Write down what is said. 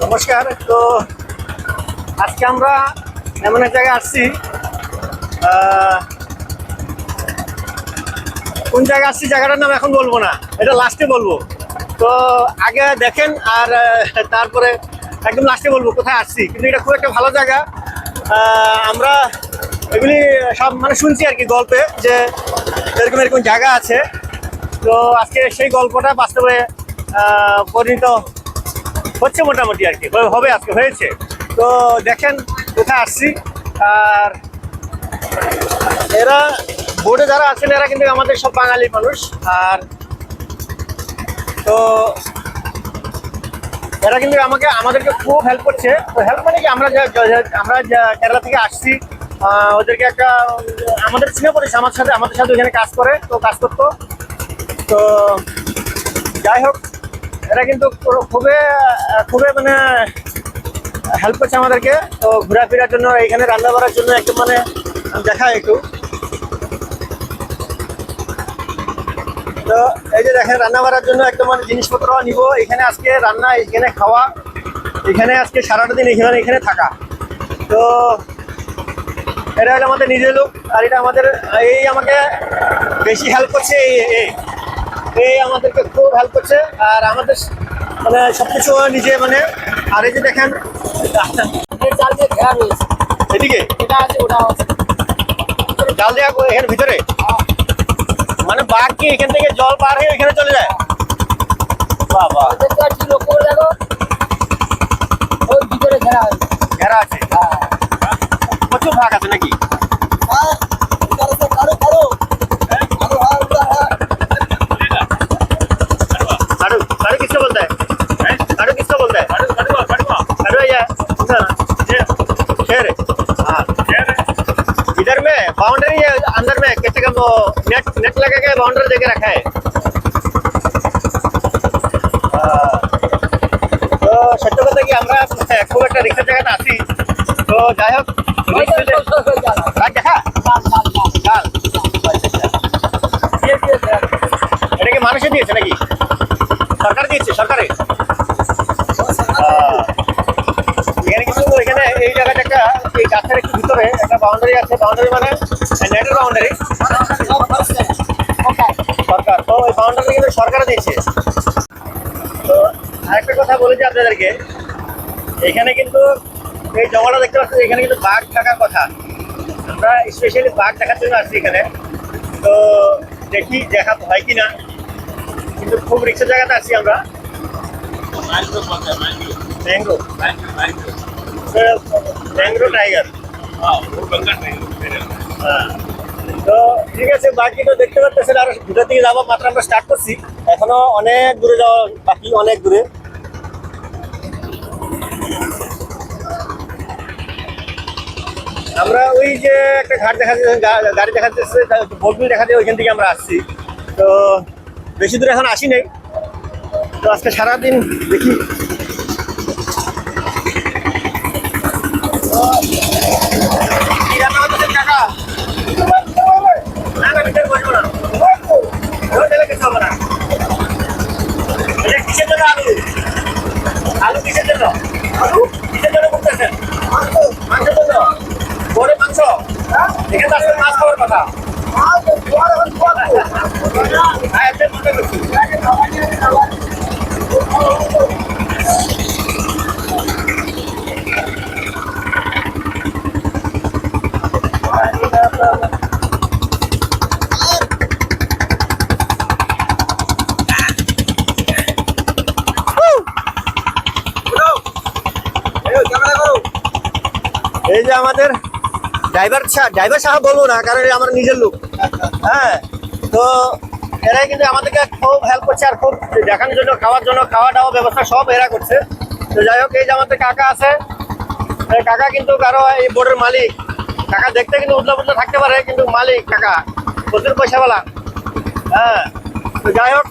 নমস্কার। তো আজকে আমরা এমন এক জায়গায় আসছি। কোন জায়গায় আসছি জায়গাটার নাম এখন বলবো না, এটা লাস্টে বলবো। তো আগে দেখেন আর তারপরে একদম লাস্টে বলবো কোথায় আসছি। কিন্তু এটা খুব একটা ভালো জায়গা। আমরা এগুলি সব মানে শুনছি আর কি গল্পে, যে এরকম এরকম জায়গা আছে। তো আজকে সেই গল্পটা বাস্তবে পরিণত হচ্ছে মোটামুটি আর কি, হবে, আজকে হয়েছে। তো দেখেন কোথায় আসছি। আর এরা বোর্ডে যারা আছেন এরা কিন্তু আমাদের সব বাঙালি মানুষ। আর তো এরা কিন্তু আমাদেরকে খুব হেল্প করছে। তো হেল্প মানে কি, আমরা কেরালা থেকে আসছি, ওদেরকে একটা আমাদের চিনে পড়েছে, আমাদের সাথে ওখানে কাজ করে, তো কাজ করতো। তো যাই হোক, এরা কিন্তু খুবই খুবই মানে হেল্প করছে আমাদেরকে। তো ঘোরাফেরার জন্য, এখানে রান্না করার জন্য একটু মানে দেখা একটু। তো এই যে দেখেন, রান্না করার জন্য একদম মানে জিনিসপত্র নিব। এখানে আজকে রান্না, এখানে খাওয়া, এখানে আজকে সারাটা দিন এখানে থাকা। তো এটা হলো আমাদের নিজের লোক। আর এটা আমাদের আমাকে বেশি হেল্প করছে। এই আমাদেরকে খুব হেল্প করছে। আর আমাদের মানে সবকিছু নিজে মানে। আর এই যে দেখেন জাল দিয়ে ঘেরা রয়েছে, এদিকে এটা আছে ওটা আছে। জাল দেওয়া এখানে ভিতরে, মানে বাঘ কি এখান থেকে জল পার হয়ে এখানে চলে যায়? বাবা, ওদেরকে আর কি লক্ষ্য করে দেখো, ওই ভিতরে ঘেরা হয়েছে। ঘেরা আছে, প্রচুর ভাগ আছে নাকি? साड़ू साड़ू किसको बोलता है? साड़ू किसको बोलता है? साड़ू है शेर। हाँ, इधर में बाउंड्री है, अंदर में कैसे कम नेट लगा के बाउंड्री देके रखा है। তো সত্য কথা কি, আমরা খুব একটা রিক্সের জায়গাটা আছি। তো যাই হোক, দেখা এটা কি মানুষে দিয়েছে নাকি সরকার দিয়েছে? সরকারে এখানে কিন্তু, এখানে এই জায়গাটা একটা, এই গাছের একটু ভিতরে একটা বাউন্ডারি আছে। বাউন্ডারি মানে নেটের বাউন্ডারি, সরকার। তো ওই বাউন্ডারি কিন্তু সরকারে দিয়েছে। তো আরেকটা কথা বলি যে আপনাদেরকে, এখানে কিন্তু এই জঙ্গলটা দেখতে পাচ্ছেন, এখানে কিন্তু বাঘ থাকার কথা। আমরা স্পেশালি বাঘ দেখার জন্য আসছি এখানে। তো দেখি দেখা হয় কি না, কিন্তু খুব রিক্সের জায়গাতে আসছি আমরা। Mangrove tiger. হ্যাঁ, তো ঠিক আছে, বাকি তো দেখতে পাচ্ছেন। আর দূরের দিকে যাবো, মাত্র আমরা স্টার্ট করছি, এখনো অনেক দূরে যাওয়া বাকি, অনেক দূরে। আমরা ওই যে একটা ঘাট দেখা যাচ্ছে, গাড়ি দেখা যাচ্ছে, বোটগুলি দেখা যায়, ওইখান থেকে আমরা আসছি। তো বেশি দূরে এখন আসি নাই। তো আজকে সারাদিন দেখি। টাকা না, ভিতরে বসবো না, কিছু হবে না। এটা কিসের জন্য? আলু আলু কিসের জন্য? আলু কিসের জন্য করতেছেন? মাংসের জন্য। বড় মাংস, এখানে আসলে মাছ খাওয়ার কথা। এই যে আমাদের ড্রাইভার সাহেব বলবো না, কারণ আমার নিজের লোক। হ্যাঁ, তো এরাই কিন্তু আমাদেরকে খুব হেল্প করছে। আর খুব দেখানোর জন্য, খাওয়ার জন্য, খাওয়া দাওয়া ব্যবস্থা সব এরা করছে। তো যাই হোক, এই যে আমাদের কাকা আছে, কাকা কিন্তু কারো এই বোর্ডের মালিক। কাকা দেখতে কিন্তু উদলা পুদলা থাকতে পারে, কিন্তু মালিক কাকা, প্রচুর পয়সাওয়ালা। হ্যাঁ, তো যাই হোক,